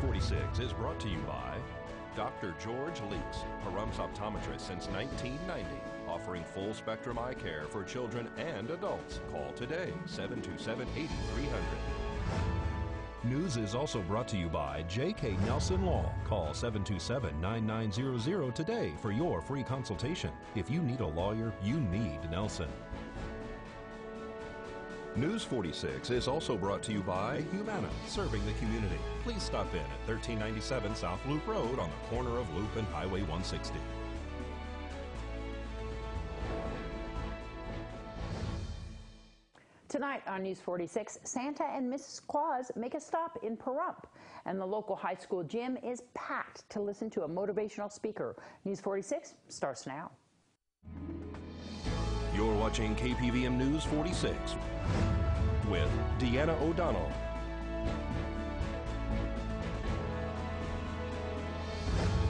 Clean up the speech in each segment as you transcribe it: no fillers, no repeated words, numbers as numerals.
46 is brought to you by Dr. George Leeks, Pahrump's optometrist since 1990, offering full-spectrum eye care for children and adults. Call today, 727-8300. News is also brought to you by J.K. Nelson Law. Call 727-9900 today for your free consultation. If you need a lawyer, you need Nelson. News 46 is also brought to you by Humana, serving the community. Please stop in at 1397 South Loop Road on the corner of Loop and Highway 160. Tonight on News 46, Santa and Mrs. Claus make a stop in Pahrump, and the local high school gym is packed to listen to a motivational speaker. News 46 starts now. You're watching KPVM News 46 with Deanna O'Donnell.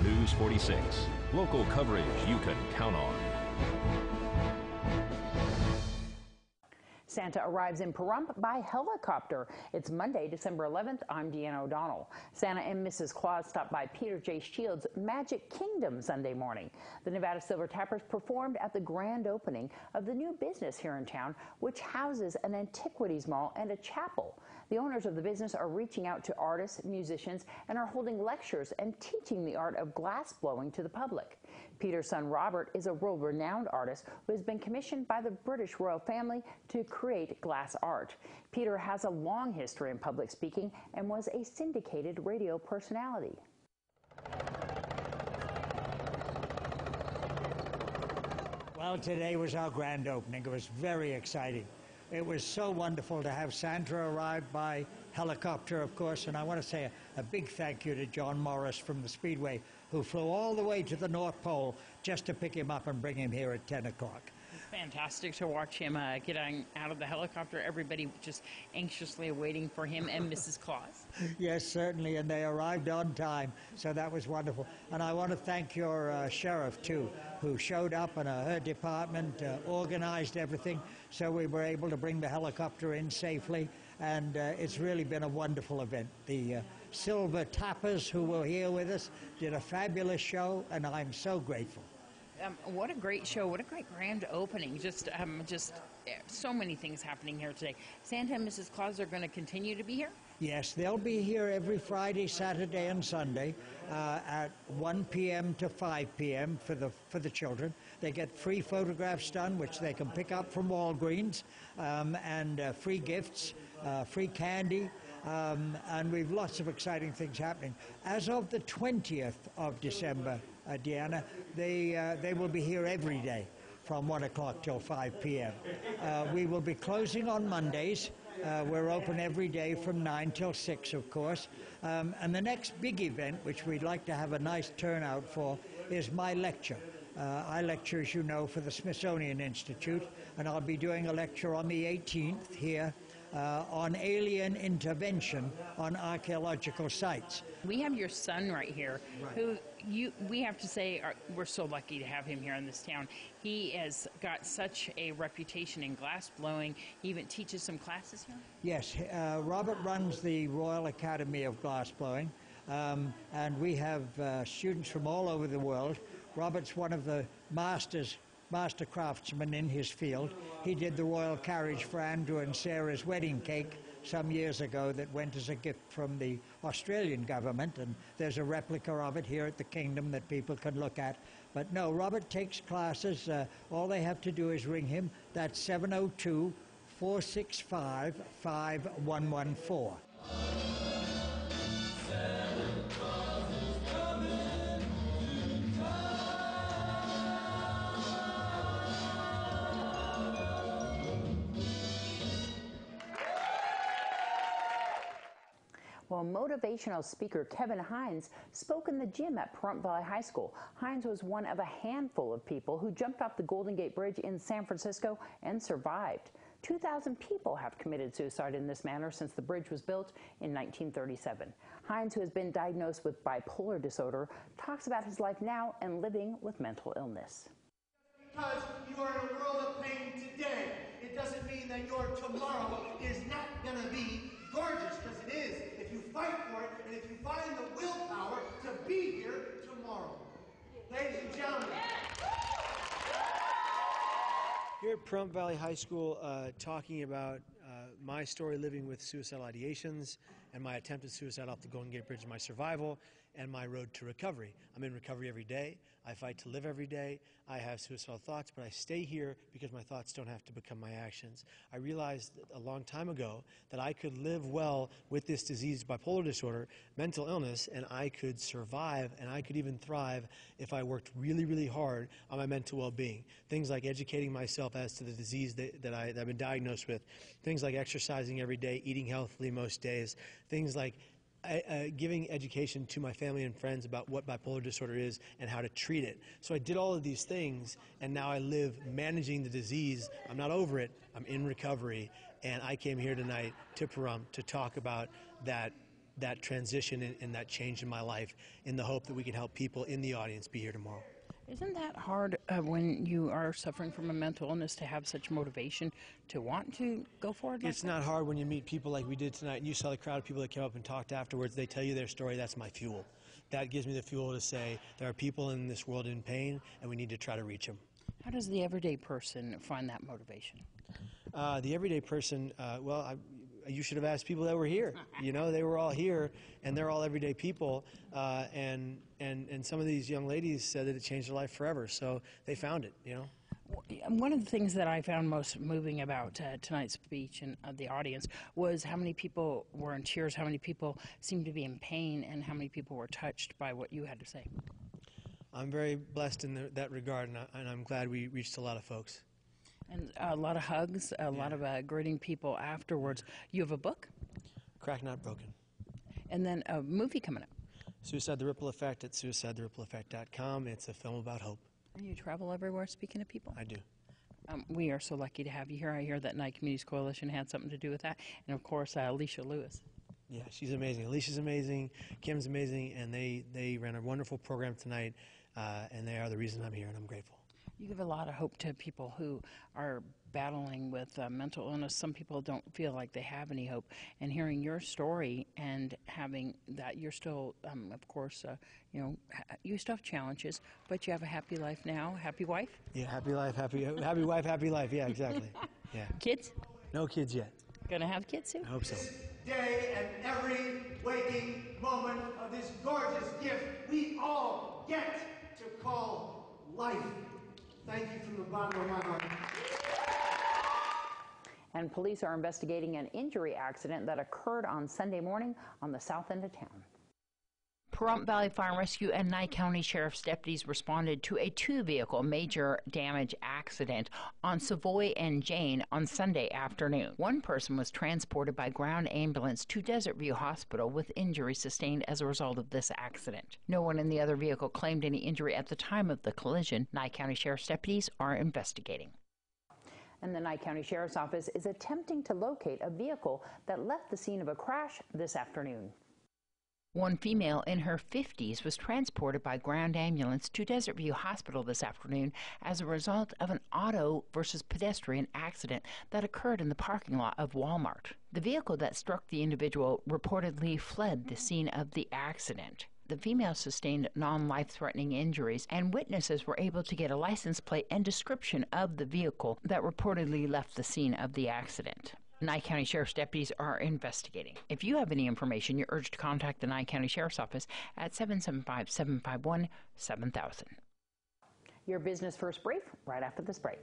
News 46, local coverage you can count on. Santa arrives in Pahrump by helicopter. It's Monday, December 11th. I'm Deanna O'Donnell. Santa and Mrs. Claus stopped by Peter J. Shields' Magic Kingdom Sunday morning. The Nevada Silver Tappers performed at the grand opening of the new business here in town, which houses an antiquities mall and a chapel. The owners of the business are reaching out to artists, musicians, and are holding lectures and teaching the art of glass blowing to the public. Peter's son Robert is a world-renowned artist who has been commissioned by the British royal family to create glass art. Peter has a long history in public speaking and was a syndicated radio personality. Well, today was our grand opening. It was very exciting. It was so wonderful to have Santa arrive by helicopter, of course, and I want to say a big thank you to John Morris from the Speedway, who flew all the way to the North Pole just to pick him up and bring him here at 10 o'clock. It's fantastic to watch him get out of the helicopter. Everybody just anxiously waiting for him and Mrs. Claus. Yes, certainly, and they arrived on time, so that was wonderful. And I want to thank your sheriff, too, who showed up, and her department organized everything, so we were able to bring the helicopter in safely, and it's really been a wonderful event. The Silver Tappers, who were here with us, did a fabulous show, and I'm so grateful. What a great show. What a great grand opening. Just so many things happening here today. Santa and Mrs. Claus are going to continue to be here? Yes, they'll be here every Friday, Saturday, and Sunday at 1 p.m. to 5 p.m. for the children. They get free photographs done, which they can pick up from Walgreens, and free gifts, free candy, and we've lots of exciting things happening. As of the 20th of December, Deanna, they will be here every day from 1 o'clock till 5 p.m. We will be closing on Mondays. We're open every day from 9 till 6, of course. And the next big event, which we'd like to have a nice turnout for, is my lecture. I lecture, as you know, for the Smithsonian Institute, and I'll be doing a lecture on the 18th here on alien intervention on archaeological sites. We have your son right here, who we have to say we're so lucky to have him here in this town. He has got such a reputation in glass blowing. He even teaches some classes here? Yes, Robert runs the Royal Academy of Glass Blowing, and we have students from all over the world. Robert's one of the master craftsmen in his field. He did the royal carriage for Andrew and Sarah's wedding cake some years ago that went as a gift from the Australian government, and there's a replica of it here at the Kingdom that people can look at. But no, Robert takes classes. All they have to do is ring him. That's 702-465-5114. Well, motivational speaker Kevin Hines spoke in the gym at Pahrump Valley High School. Hines was one of a handful of people who jumped off the Golden Gate Bridge in San Francisco and survived. 2,000 people have committed suicide in this manner since the bridge was built in 1937. Hines, who has been diagnosed with bipolar disorder, talks about his life now and living with mental illness. Because you are in a world of pain today, it doesn't mean that your tomorrow is not going to be gorgeous, because it is. If you fight for it and if you find the willpower to be here tomorrow. Ladies and gentlemen. Here at Pahrump Valley High School, talking about my story living with suicidal ideations and my attempted suicide off the Golden Gate Bridge, my survival, and my road to recovery. I'm in recovery every day. I fight to live every day. I have suicidal thoughts, but I stay here because my thoughts don't have to become my actions. I realized a long time ago that I could live well with this disease, bipolar disorder, mental illness, and I could survive and I could even thrive if I worked really, really hard on my mental well-being. Things like educating myself as to the disease that I've been diagnosed with, things like exercising every day, eating healthily most days, things like giving education to my family and friends about what bipolar disorder is and how to treat it. So I did all of these things, and now I live managing the disease. I'm not over it. I'm in recovery, and I came here tonight to Pahrump to talk about that transition and that change in my life in the hope that we can help people in the audience be here tomorrow. Isn't that hard when you are suffering from a mental illness to have such motivation to want to go forward? It's not hard when you meet people like we did tonight, and you saw the crowd of people that came up and talked afterwards. They tell you their story. That's my fuel. That gives me the fuel to say there are people in this world in pain, and we need to try to reach them. How does the everyday person find that motivation? The everyday person, you should have asked people that were here. You know, they were all here, and they're all everyday people. And some of these young ladies said that it changed their life forever. So they found it. You know. One of the things that I found most moving about tonight's speech and the audience was how many people were in tears, how many people seemed to be in pain, and how many people were touched by what you had to say. I'm very blessed in that regard, and I'm glad we reached a lot of folks. And a lot of hugs, a lot of greeting people afterwards. You have a book? Crack Not Broken. And then a movie coming up. Suicide the Ripple Effect at suicidetherippleeffect.com. It's a film about hope. And you travel everywhere speaking to people? I do. We are so lucky to have you here. I hear that Night Communities Coalition had something to do with that. And, of course, Alicia Lewis. Yeah, she's amazing. Alicia's amazing. Kim's amazing. And they ran a wonderful program tonight, and they are the reason I'm here, and I'm grateful. You give a lot of hope to people who are battling with mental illness. Some people don't feel like they have any hope. And hearing your story and having that, you're still, of course, you still have challenges, but you have a happy life now. Happy wife? Yeah, happy life, happy wife, happy life. Yeah, exactly. Yeah. Kids? No kids yet. Gonna have kids soon? I hope so. This day and every waking moment of this gorgeous gift we all get to call life. Thank you from the bottom of my heart. And police are investigating an injury accident that occurred on Sunday morning on the south end of town. Pahrump Valley Fire and Rescue and Nye County Sheriff's deputies responded to a two-vehicle major damage accident on Savoy and Jane on Sunday afternoon. One person was transported by ground ambulance to Desert View Hospital with injuries sustained as a result of this accident. No one in the other vehicle claimed any injury at the time of the collision. Nye County Sheriff's deputies are investigating. And the Nye County Sheriff's Office is attempting to locate a vehicle that left the scene of a crash this afternoon. One female in her 50s was transported by ground ambulance to Desert View Hospital this afternoon as a result of an auto versus pedestrian accident that occurred in the parking lot of Walmart. The vehicle that struck the individual reportedly fled the scene of the accident. The female sustained non-life-threatening injuries, and witnesses were able to get a license plate and description of the vehicle that reportedly left the scene of the accident. Nye County Sheriff's deputies are investigating. If you have any information, you're urged to contact the Nye County Sheriff's Office at 775-751-7000. Your Business First brief right after this break.